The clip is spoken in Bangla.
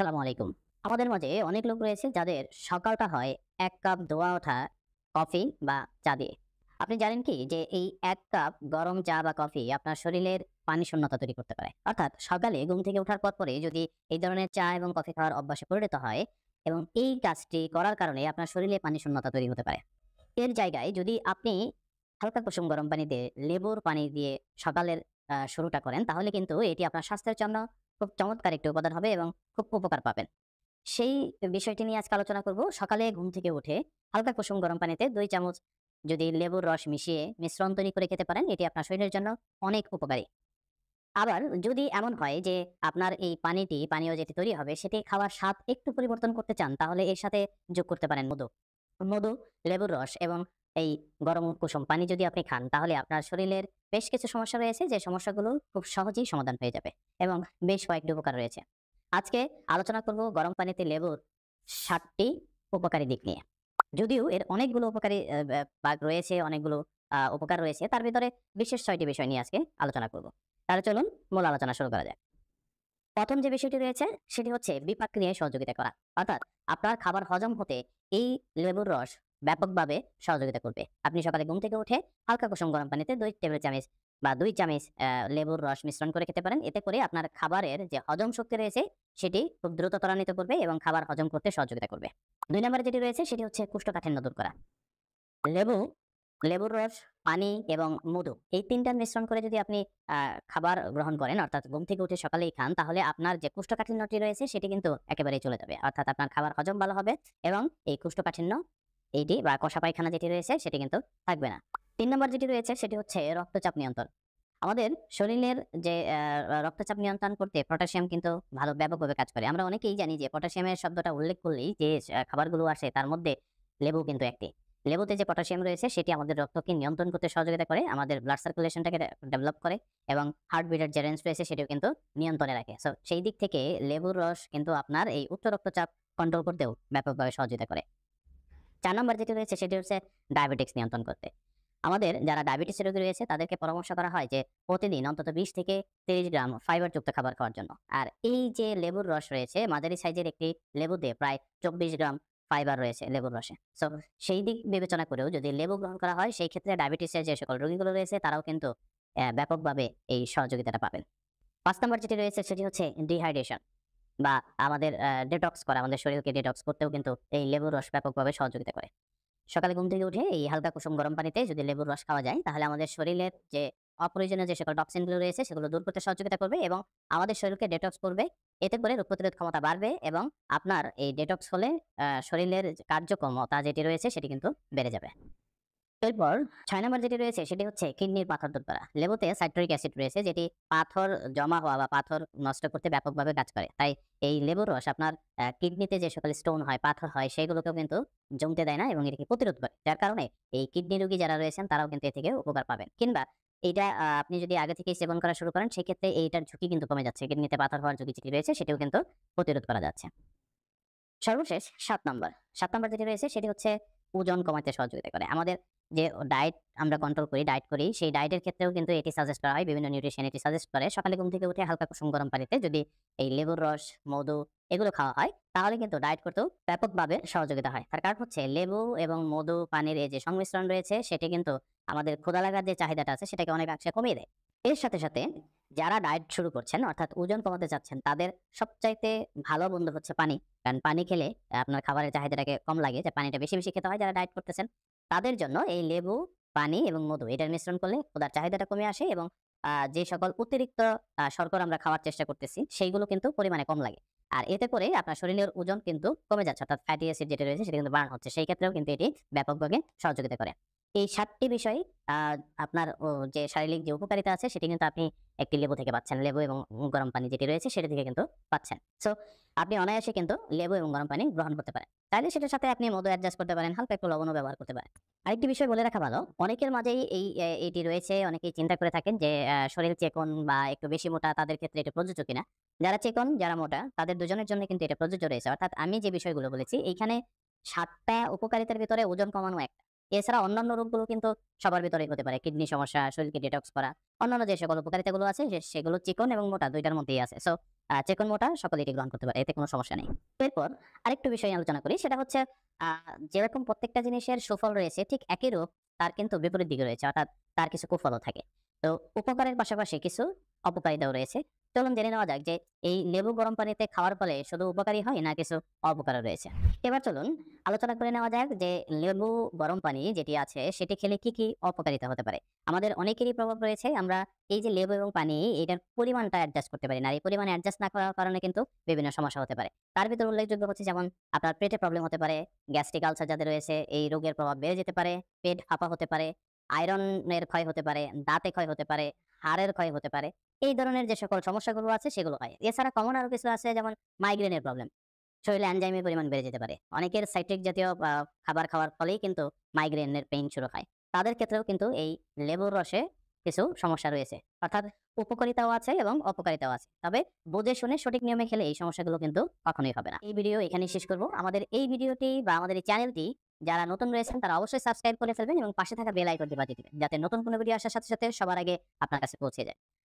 আসসালামু আলাইকুম। আমাদের মাঝে অনেক লোক রয়েছে যাদের সকালটা হয় ১ কাপ ধোয়া ওঠা কফি বা চা দিয়ে। আপনি জানেন কি যে এই ১ কাপ গরম চা বা কফি আপনার শরীরের পানি শূন্যতা তৈরি করতে পারে। অর্থাৎ সকালে ঘুম থেকে ওঠার পরে যদি এই ধরনের চা এবং কফি খাওয়ার অভ্যাসে পরিণত হয় এবং এই কাজটি করার কারণে আপনার শরীরে পানি শূন্যতা তৈরি হতে পারে। এর জায়গায় যদি আপনি হালকা কুসুম গরম পানিতে লেবুর পানি দিয়ে সকালের শুরুটা করেন তাহলে কিন্তু এটি আপনার স্বাস্থ্যের জন্য খুব চমৎকার একটি উপাদান হবে এবং খুব উপকার পাবেন। সেই বিষয়টি নিয়ে আজকে আলোচনা করব। সকালে ঘুম থেকে উঠে হালকা কুসুম গরম পানিতে ২ চামচ যদি লেবুর রস মিশিয়ে মিশ্রণ তৈরি করে খেতে পারেন, এটি আপনার শরীরের জন্য অনেক উপকারী। আবার যদি এমন হয় যে আপনার এই পানীয় যেটি তৈরি হবে সেটি খাওয়ার স্বাদ একটু পরিবর্তন করতে চান, তাহলে এর সাথে যোগ করতে পারেন মধু। মধু, লেবুর রস এবং এই গরম কুসুম পানি যদি আপনি খান তাহলে আপনার শরীরের বেশ কিছু সমস্যা রয়েছে যে সমস্যাগুলো খুব সহজেই সমাধান হয়ে যাবে এবং বেশ কয়েকটি উপকার রয়েছে। আজকে আলোচনা করব গরম পানিতে লেবুর ৭ টি উপকারী দিক নিয়ে। যদিও এর অনেকগুলো উপকারী ভাগ রয়েছে, অনেকগুলো উপকার রয়েছে। তার ভেতরে বিশেষ ৬ টি বিষয় নিয়ে আজকে আলোচনা করব। তাহলে চলুন মূল আলোচনা শুরু করা যাক। ১ম যে বিষয়টি রয়েছে সেটি হচ্ছে বিপাক ক্রিয়ায় সহযোগিতা করা। অর্থাৎ আপনার খাবার হজম হতে এই লেবুর রস ব্যাপকভাবে সহযোগিতা করবে। আপনি সকালে ঘুম থেকে উঠে হালকা কুসুম গরম পানিতে ২ টেবিল চামচ বা ২ চামচ লেবুর রস মিশ্রণ করে খেতে পারেন। এতে করে আপনার খাবারের যে হজম শক্তি রয়েছে সেটি খুব দ্রুত ত্বরান্বিত করবে এবং খাবার হজম করতে সহযোগিতা করবে। ২ নম্বরে যেটি রয়েছে সেটি হচ্ছে কোষ্ঠকাঠিন্য দূর করা। লেবু, লেবুর রস, পানি এবং মধু এই ৩ টার মিশ্রণ করে যদি আপনি আ খাবার গ্রহণ করেন, অর্থাৎ ঘুম থেকে উঠে সকালেই খান, তাহলে আপনার যে কোষ্ঠকাঠিন্যটি রয়েছে সেটি কিন্তু একেবারেই চলে যাবে। অর্থাৎ আপনার খাবার হজম ভালো হবে এবং এই কোষ্ঠকাঠিন্য এইটি বা কষা পায়খানা যেটি রয়েছে সেটি কিন্তু থাকবে না। ৩ নম্বর যেটি রয়েছে সেটি হচ্ছে রক্তচাপ নিয়ন্ত্রণ। আমাদের শরীরের যে রক্তচাপ নিয়ন্ত্রণ করতে পটাশিয়াম কিন্তু ব্যাপকভাবে কাজ করে। আমরা অনেকেই জানি যে পটাশিয়ামের শব্দটা উল্লেখ করলেই যে খাবারগুলো আসে তার মধ্যে লেবু কিন্তু একটি। লেবুতে যে পটাশিয়াম রয়েছে সেটি আমাদের রক্তকে নিয়ন্ত্রণ করতে সহযোগিতা করে, আমাদের ব্লাড সার্কুলেশনটাকে ডেভেলপ করে এবং হার্টবিটের যে রেঞ্জ রয়েছে সেটিও কিন্তু নিয়ন্ত্রণে রাখে। সো সেই দিক থেকে লেবুর রস কিন্তু আপনার এই উচ্চ রক্তচাপ কন্ট্রোল করতেও ব্যাপকভাবে সহযোগিতা করে। ৪ নম্বর যেটি রয়েছে সেটি হচ্ছে ডায়াবেটিকস নিয়ন্ত্রণ করতে। আমাদের যারা ডায়াবেটিস রোগী রয়েছে তাদেরকে পরামর্শ করা হয় যে প্রতিদিন অন্তত ২০ থেকে ৩০ গ্রাম ফাইবারযুক্ত খাবার খাওয়ার জন্য। আর এই যে লেবুর রস রয়েছে, মাঝারি সাইজের একটি লেবুতে প্রায় ২৪ গ্রাম ফাইবার রয়েছে লেবুর রসে। সো সেই দিক বিবেচনা করেও যদি লেবু গ্রহণ করা হয় সেই ক্ষেত্রে ডায়াবেটিসের যে সকল রোগীগুলো রয়েছে তারাও কিন্তু ব্যাপকভাবে এই সহযোগিতাটা পাবেন। ৫ নম্বর যেটি রয়েছে সেটি হচ্ছে ডিহাইড্রেশন বা আমাদের ডেটক্স করা, আমাদের শরীরকে ডেটক্স করতেও কিন্তু এই লেবুর রস ব্যাপকভাবে সহযোগিতা করে। সকালে ঘুম থেকে উঠে এই হালকা কুসুম গরম পানিতে যদি লেবুর রস খাওয়া যায় তাহলে আমাদের শরীরের যে অপ্রয়োজনীয় যে সকল টক্সিন গুলো রয়েছে সেগুলো দূর করতে সহযোগিতা করবে এবং আমাদের শরীরকে ডেটক্স করবে। এতে করে রোগ প্রতিরোধ ক্ষমতা বাড়বে এবং আপনার এই ডেটক্স হলে শরীরের যে কার্যক্ষমতা যেটি রয়েছে সেটি কিন্তু বেড়ে যাবে। এরপর ৬ নম্বর যেটি রয়েছে সেটি হচ্ছে কিডনির পাথর দূর করা। লেবুতে সাইট্রিক অ্যাসিড রয়েছে যেটি পাথর জমা হওয়া বা পাথর নষ্ট করতে ব্যাপকভাবে কাজ করে। তাই এই লেবুর রস আপনার কিডনিতে যে সকল স্টোন হয়, পাথর হয় সেগুলোকেও কিন্তু জমতে দেয় না এবং এটাকে প্রতিরোধ করে। যার কারণে এই কিডনি রোগী যারা রয়েছেন তারাও কিন্তু এ থেকে উপকার পাবেন। কিংবা এইটা আপনি যদি আগে থেকেই সেবন করা শুরু করেন সেক্ষেত্রে এইটার ঝুঁকি কিন্তু কমে যাচ্ছে। কিডনিতে পাথর হওয়ার ঝুঁকি যেটি রয়েছে সেটিও কিন্তু প্রতিরোধ করা যাচ্ছে। সর্বশেষ ৭ নাম্বার। ৭ নাম্বার যেটি রয়েছে সেটি হচ্ছে ওজন কমাতে সহযোগিতা করে। আমাদের যে ডায়েট আমরা কন্ট্রোল করি, ডায়েট করি, সেই ডায়েটের ক্ষেত্রেও কিন্তু এটি সাজেস্ট করা হয়। বিভিন্ন নিউট্রিশন এটি সাজেস্ট করে। সকালে ঘুম থেকে উঠে হালকা কুসুম গরম পানিতে যদি এই লেবুর রস, মধু এগুলো খাওয়া হয়, তাহলে কিন্তু ডায়েট করতেও ব্যাপকভাবে সহযোগিতা হয়। তার কারণ হচ্ছে লেবু এবং মধু পানির এই যে সংমিশ্রণ রয়েছে, সেটি কিন্তু আমাদের ক্ষুধা লাগার যে চাহিদাটা আছে, সেটাকে অনেকাংশে কমিয়ে দেয়। এর সাথে যারা ডায়েট শুরু করছেন, অর্থাৎ ওজন কমাতে চাচ্ছেন, তাদের সবচাইতে ভালো বন্ধু হচ্ছে পানি। কারণ পানি খেলে আপনার খাবারের চাহিদাটাকে কম লাগে, যে পানিটা বেশি খেতে হয় যারা ডায়েট করতেছেন। তাদের জন্য এই লেবু, পানি এবং মধু এটার মিশ্রণ করলে ক্ষুধার চাহিদাটা কমে আসে এবং যে সকল অতিরিক্ত শর্করা আমরা খাওয়ার চেষ্টা করতেছি সেইগুলো কিন্তু পরিমাণে কম লাগে। আর এতে করে আপনার শরীরের ওজন কিন্তু কমে যাচ্ছে, অর্থাৎ ফ্যাটি অ্যাসিড যেটা রয়েছে সেটা কিন্তু বার্ন হচ্ছে। সেই ক্ষেত্রেও কিন্তু এটি ব্যাপকভাবে সহযোগিতা করে। এই ৭ টি বিষয় আ আপনার যে শারীরিক যে উপকারিতা আছে সেটি কিন্তু আপনি একটি লেবু থেকে পাচ্ছেন। লেবু এবং গরম পানি যেটি রয়েছে সেটা থেকে কিন্তু পাচ্ছেন। সো আপনি অনায়াসে কিন্তু লেবু এবং গরম পানি গ্রহণ করতে পারেন। চাইলে সেটার সাথে আপনি মধু অ্যাডজাস্ট করতে পারেন, হালকা একটু লবণও ব্যবহার করতে পারেন। আরেকটি বিষয় বলে রাখা ভালো, অনেকের মাঝেই এটি রয়েছে, অনেকেই চিন্তা করে থাকেন যে শরীর চিকন বা একটু বেশি মোটা তাদের ক্ষেত্রে এটা প্রযোজ্য কিনা? যারা চিকন, যারা মোটা তাদের দুজনের জন্য কিন্তু এটা প্রযোজ্য রয়েছে। অর্থাৎ আমি যে বিষয়গুলো বলেছি এইখানে ৭ টা উপকারিতার ভিতরে ওজন কমানো একটা। এছাড়া অন্যান্য রোগগুলো কিন্তু সবার ভিতরেই হতে পারে। কিডনি সমস্যা, শরীরকে ডিটক্স করা। অন্যান্য যে সকল উপকারিতাগুলো আছে সেগুলো চিকন এবং মোটা ২ টার মধ্যেই আছে। সো চিকন মোটা সকলেই এটি গ্রহণ করতে পারে। এতে কোনো সমস্যা নেই। এরপর আরেকটু বিষয় আলোচনা করি সেটা হচ্ছে আ যেরকম প্রত্যেকটা জিনিসের সুফল রয়েছে ঠিক একই রূপ তার কিন্তু বিপরীত দিকে রয়েছে। অর্থাৎ তার কিছু কুফলও থাকে। তো উপকারের পাশাপাশি কিছু অপকারিতাও রয়েছে। চলুন জেনে নেওয়া যাক যে এই লেবু গরম পানিতে খাওয়ার ফলে শুধু উপকারী হয় না কিছু অপকারও রয়েছে। এবার চলুন আলোচনা করে নেওয়া যাক যে লেবু গরম পানি যেটি আছে সেটি খেলে কি অপকারিতা হতে পারে। আমাদের অনেকেরই প্রভাব রয়েছে আমরা এই যে লেবু এবং পানি এটার পরিমাণটা অ্যাডজাস্ট করতে পারি না। আর এই পরিমাণ অ্যাডজাস্ট না করার কারণে কিন্তু বিভিন্ন সমস্যা হতে পারে। তার ভিতর উল্লেখযোগ্য হচ্ছে যেমন আপনার পেটে প্রবলেম হতে পারে, গ্যাস্ট্রিক আলসার যাদের রয়েছে এই রোগের প্রভাব বেড়ে যেতে পারে, পেট ফাঁপা হতে পারে, আয়রনের ক্ষয় হতে পারে, দাঁতে ক্ষয় হতে পারে, হাড়ের ক্ষয় হতে পারে। এই ধরনের যে সকল সমস্যাগুলো আছে সেগুলো হয়। এছাড়া কমন আরো কিছু আছে যেমন মাইগ্রেনের প্রবলেম। শরীরে এনজাইমের পরিমাণ বেড়ে যেতে পারে। অনেকের সাইট্রিক জাতীয় খাবার খাওয়ার ফলেই কিন্তু মাইগ্রেনের পেইন শুরু হয়। তাদের ক্ষেত্রেও কিন্তু এই লেবুর রসে কিছু সমস্যা রয়েছে। অর্থাৎ উপকারিতাও আছে এবং অপকারিতাও আছে। তবে বুঝে শুনে সঠিক নিয়মে খেলে এই সমস্যাগুলো কিন্তু কখনোই হবে না। এই ভিডিও এখানেই শেষ করব। আমাদের এই ভিডিওটি বা আমাদের এই চ্যানেলটি যারা নতুন রয়েছেন তারা অবশ্যই সাবস্ক্রাইব করে ফেলবেন এবং পাশে থাকা বেল আইকনটি বাজিয়ে দিবেন। যাতে নতুন কোনো ভিডিও আসার সাথে সাথে সবার আগে আপনার কাছে পৌঁছে যায়।